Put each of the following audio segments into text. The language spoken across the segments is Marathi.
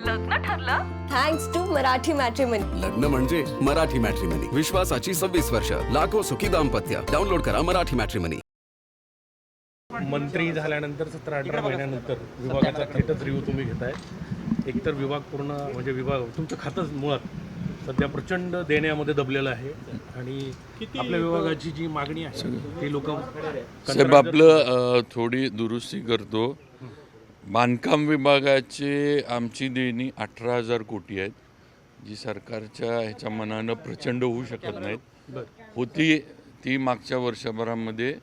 लग्न ठरलं थँक्स टू मराठी मॅट्रिमनी. लग्न म्हणजे मराठी मॅट्रिमनी. विश्वासाची 26 वर्ष. लाखो सुखी दाम्पत्य. डाउनलोड करा मराठी मॅट्रिमनी. मंत्री झाल्यानंतर 17-18 महिन्यानंतर विभागाचा थेटच रिव्ह्यू तुम्ही घेताय. एकतर विभाग पूर्ण म्हणजे विभाग तुमचं खातंच मुळात सध्या प्रचंड देण्यामध्ये दबलेलं आहे आणि आपल्या विभागाची जी मागणी आहे ती लोक साहेब आपलं थोडी दुरुस्ती करतो. बांधकाम विभागाचे आमची देणी 18,000 कोटी आहेत, जी सरकारच्या ह्याच्या मनानं प्रचंड होऊ शकत नाहीत. होती ती मागच्या वर्षभरामध्ये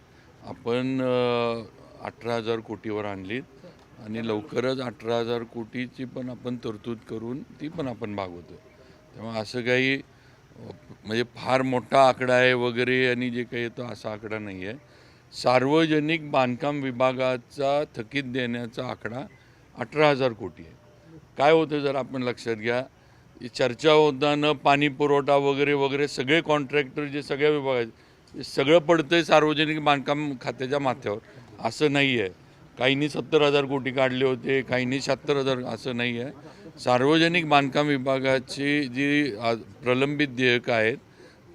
आपण 18,000 कोटीवर आणलीत आणि लवकरच 18,000 कोटीची पण आपण तरतूद करून ती पण आपण भागवतो. तेव्हा असं काही म्हणजे फार मोठा आकडा आहे वगैरे आणि जे काही येतो असा आकडा नाही आहे. सार्वजनिक बांधकाम विभागाचा थकीत देण्याचा आकडा 18,000 कोटी आहे. काय होतं जर आपण लक्षात घ्या, चर्चा होताना पाणी पुरवठा वगैरे वगैरे सगळे कॉन्ट्रॅक्टर जे सगळ्या विभागात सगळं पडतंय सार्वजनिक बांधकाम खात्याच्या माथ्यावर, असं नाही आहे. काहींनी 70,000 कोटी काढले होते, काहींनी 76,000, असं नाही आहे. सार्वजनिक बांधकाम विभागाची जी प्रलंबित देयकं आहेत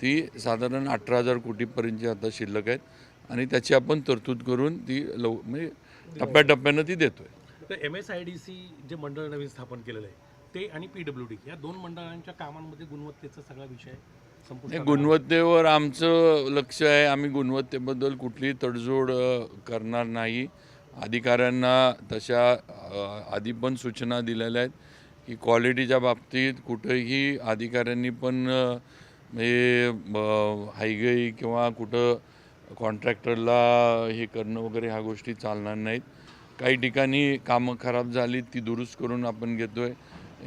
ती साधारण 18,000 कोटीपर्यंतची आता शिल्लक आहेत आणि त्याची आपण तरतूद करून ती म्हणजे टप्प्याटप्प्यानं ती देतोय. तर MSIDC जे मंडळ नवीन स्थापन केलेलं आहे ते आणि PWD या दोन मंडळांच्या कामांमध्ये गुणवत्तेचा सगळा विषय संपूर्ण गुणवत्तेवर आमचं लक्ष आहे. आम्ही गुणवत्तेबद्दल कुठलीही तडजोड करणार नाही. अधिकाऱ्यांना तशा आधी पण सूचना दिलेल्या आहेत की क्वालिटीच्या बाबतीत कुठंही अधिकाऱ्यांनी पण म्हणजे हायगई किंवा कुठं कॉन्ट्रॅक्टरला हे करणं वगैरे ह्या गोष्टी चालणार नाहीत. काही ठिकाणी कामं खराब झाली ती दुरुस्त करून आपण घेतो आहे.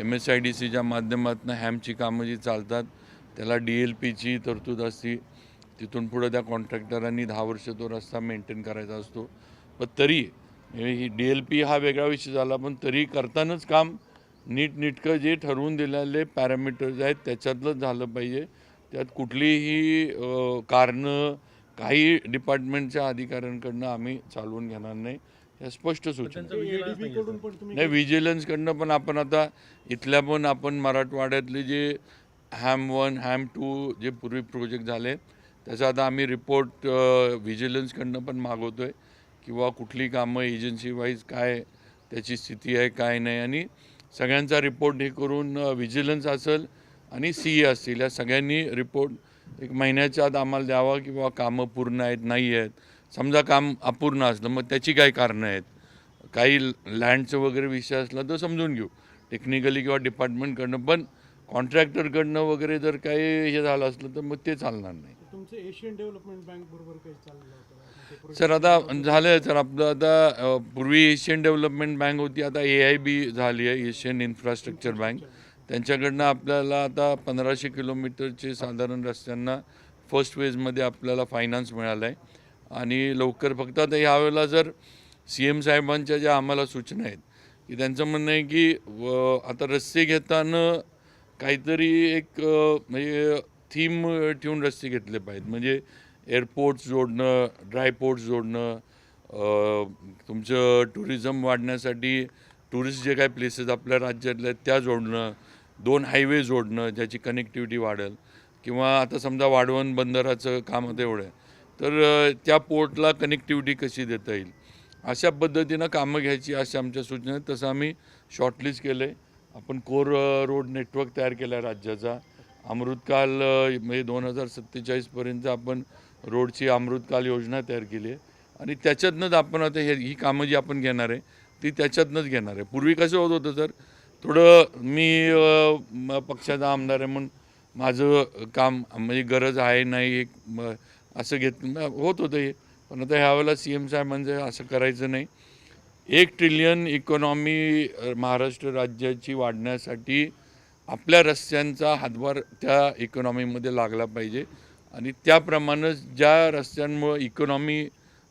MSIDCच्या माध्यमातून हॅमची कामं जी चालतात त्याला DLPची तरतूद असते. तिथून पुढं त्या कॉन्ट्रॅक्टरांनी 10 वर्ष तो रस्ता मेंटेन करायचा असतो. पण तरी ही DLP हा वेगळा विषय झाला, पण तरी करतानाच काम नीटनेटकं जे ठरवून दिलेले पॅरामीटर्स आहेत त्याच्यातलंच झालं पाहिजे. त्यात कुठलीही कारणं काही डिपार्टमेंटच्या अधिकाऱ्यांकडनं आम्ही चालवून घेणार नाही, या स्पष्ट सूचना. नाही, व्हिजिलन्सकडनं पण आपण आता इथल्या पण आपण मराठवाड्यातले जे हॅम 1 हॅम 2 जे पूर्वी प्रोजेक्ट झाले त्याचा आता आम्ही रिपोर्ट व्हिजिलन्सकडनं पण मागवतो आहे किंवा कुठली कामं एजन्सी वाईज काय त्याची स्थिती आहे काय नाही, आणि सगळ्यांचा रिपोर्ट हे करून व्हिजिलन्स असेल आणि CA असतील या सगळ्यांनी रिपोर्ट 1 महिन्याच्या आत आम्हाला द्यावा किंवा कामं पूर्ण आहेत नाही आहेत. समजा काम अपूर्ण असलं मग त्याची काय कारणं आहेत, काही लँडचं वगैरे विषय असला तर समजून घेऊ टेक्निकली किंवा डिपार्टमेंटकडनं, पण कॉन्ट्रॅक्टरकडनं वगैरे जर काही हे झालं असलं तर मग ते चालणार नाही. तुमचं एशियन डेव्हलपमेंट बँक बरोबर काही चाललं सर आता झालं आहे सर आपलं. आता पूर्वी एशियन डेव्हलपमेंट बँक होती, आता AIB झाली आहे, एशियन इन्फ्रास्ट्रक्चर बँक. त्यांच्याकडनं आपल्याला आता 1500 किलोमीटरचे साधारण रस्त्यांना फर्स्ट फेजमध्ये आपल्याला फायनान्स मिळालं आहे आणि लवकर फक्त आता ह्यावेळेला जर CM साहेबांच्या ज्या आम्हाला सूचना आहेत की त्यांचं म्हणणं आहे की आता रस्ते घेताना काहीतरी एक म्हणजे थीम ठेवून रस्ते घेतले पाहिजेत. म्हणजे एअरपोर्ट्स जोडणं, ड्रायपोर्ट्स जोडणं, तुमचं टुरिझम वाढण्यासाठी टुरिस्ट जे काही प्लेसेस आपल्या राज्यातल्या आहेत त्या जोडणं, 2 हायवे जोडणं ज्याची कनेक्टिव्हिटी वाढेल, किंवा आता समजा वाढवण बंदराचं काम आता एवढं आहे तर त्या पोर्टला कनेक्टिव्हिटी कशी देता येईल अशा पद्धतीनं कामं घ्यायची अशा आमच्या सूचना आहेत. तसं आम्ही शॉर्टलिस्ट केलं आहे. आपण कोर रोड नेटवर्क तयार केला आहे राज्याचा. अमृतकाल म्हणजे 2047पर्यंत आपण रोडची अमृतकाल योजना तयार केली आहे आणि त्याच्यातनंच आपण आता ही कामं जी आपण घेणार आहे ती त्याच्यातनंच घेणार आहे. पूर्वी कसं होत होतं सर, थोडं मी पक्षाचा आमदार आहे म्हणून माझं काम म्हणजे गरज आहे नाही एक असं होत होतं हे. पण आता ह्यावेळेला CM साहेबांचं असं करायचं नाही. 1 ट्रिलियन इकॉनॉमी महाराष्ट्र राज्याची वाढण्यासाठी आपल्या रस्त्यांचा हातभार त्या इकॉनॉमीमध्ये लागला पाहिजे आणि त्याप्रमाणेच ज्या रस्त्यांमुळं इकॉनॉमी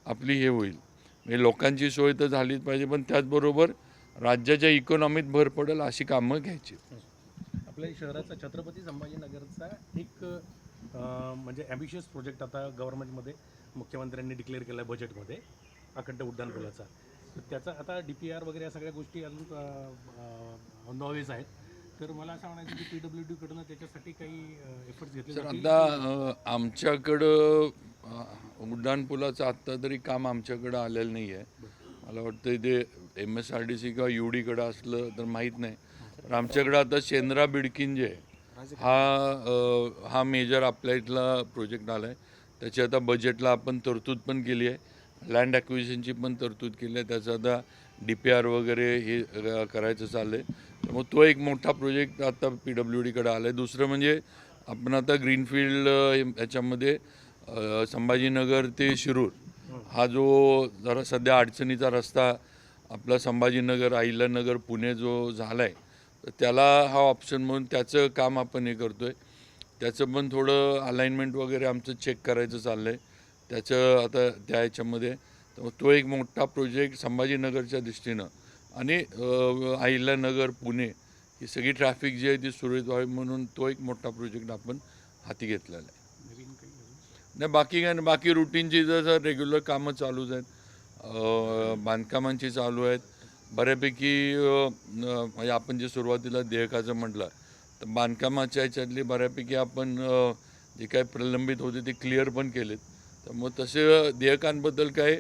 आपली हे होईल म्हणजे लोकांची सोय तर झालीच पाहिजे, पण त्याचबरोबर राज्याच्या इकॉनॉमीत भर पडेल अशी कामं घ्यायची. आपल्या शहराचा छत्रपती संभाजीनगरचा एक म्हणजे ॲम्बिशियस प्रोजेक्ट आता गव्हर्नमेंटमध्ये मुख्यमंत्र्यांनी डिक्लेअर केला आहे बजेटमध्ये, अखंड उड्डाणपुलाचा. तर त्याचा आता DPR वगैरे या सगळ्या गोष्टी अजून ऑन द वेज आहेत. तर मला असं म्हणायचं की PWD कडून त्याच्यासाठी काही एफर्ट्स घेतले तर जातील? आता आमच्याकडं उड्डाणपुलाचं आत्ता तरी काम आमच्याकडं आलेलं नाही आहे. मला वाटतं ते MSRDC किंवा UD कडं असलं तर माहीत नाही. पण आमच्याकडं आता शेंद्रा बिडकीन जे आहे हा मेजर आपल्या इथला प्रोजेक्ट आला आहे. त्याची आता बजेटला आपण तरतूद पण केली आहे. लँड ॲक्विजिशनची पण तरतूद केली आहे. त्याचं आता DPR वगैरे हे करायचं चाललं आहे. मग तो एक मोठा प्रोजेक्ट आता PWDकडे आला आहे. दुसरं म्हणजे आपण आता ग्रीनफील्ड याच्यामध्ये संभाजीनगर ते शिरूर हा जो जरा सध्या अडचणीचा रस्ता आपला संभाजीनगर अहिल्यानगर पुणे जो झाला आहे, तर त्याला हा ऑप्शन म्हणून त्याचं काम आपण हे करतो आहे. त्याचं पण थोडं अलाइनमेंट वगैरे आमचं चेक करायचं चाललं आहे. त्याचं आता त्या ह्याच्यामध्ये तर तो एक मोठा प्रोजेक्ट संभाजीनगरच्या दृष्टीनं आणि अहिल्यानगर पुणे ही सगळी ट्रॅफिक जी आहे ती सुरळीत व्हावी म्हणून तो एक मोठा प्रोजेक्ट आपण हाती घेतलेला आहे. नाही बाकी काय नाही, बाकी रुटीनची जसं रेग्युलर कामं चालूच आहेत. बांधकामांची चालू आहेत बऱ्यापैकी. म्हणजे आपण जे सुरुवातीला देयकाचं म्हटलं तर बांधकामाच्या ह्याच्यातली बऱ्यापैकी आपण जे काही प्रलंबित होते ते क्लिअर पण केलेत. तर मग तसे देयकांबद्दल काय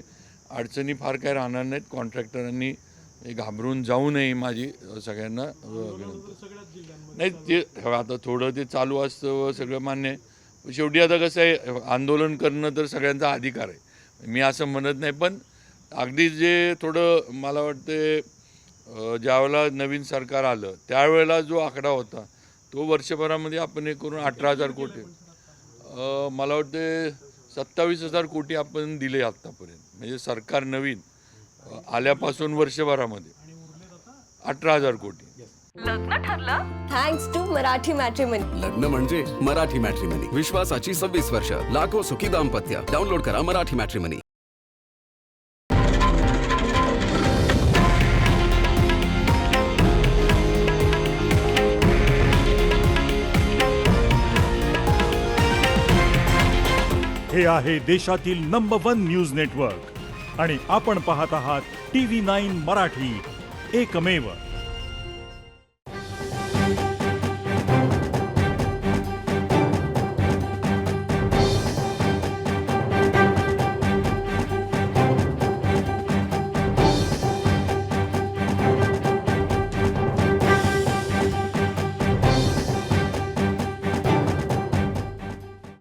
अडचणी फार काय राहणार नाहीत. कॉन्ट्रॅक्टरांनी घाबरून जाऊ नये माझी सगळ्यांना विनंती. नाही ते आता थोडं ते चालू असतं सगळं मान्य आहे. शेवटी आता कसं आहे आंदोलन करणं तर सगळ्यांचा अधिकार आहे. मी असं म्हणत नाही, पण अगदी जे थोडं मला वाटते ज्यावेळेला नवीन सरकार आलं त्यावेळेला जो आकडा होता तो वर्षभरामध्ये आपण हे करून 18,000 कोटी मला वाटते 27,000 कोटी आपण दिले आत्तापर्यंत. म्हणजे सरकार नवीन आल्यापासून वर्षभरामध्ये 18,000 कोटी. लग्न ठरलं थँक्स टू मराठी मॅट्रिमनी. लग्न म्हणजे मराठी मॅट्रिमनी. विश्वासाची 26 वर्ष. लाखो सुखी दाम्पत्य. डाउनलोड करा मराठी मॅट्रिमनी. हे आहे देशातील नंबर 1 न्यूज नेटवर्क आणि आपण पाहत आहात TV9 मराठी, एकमेव.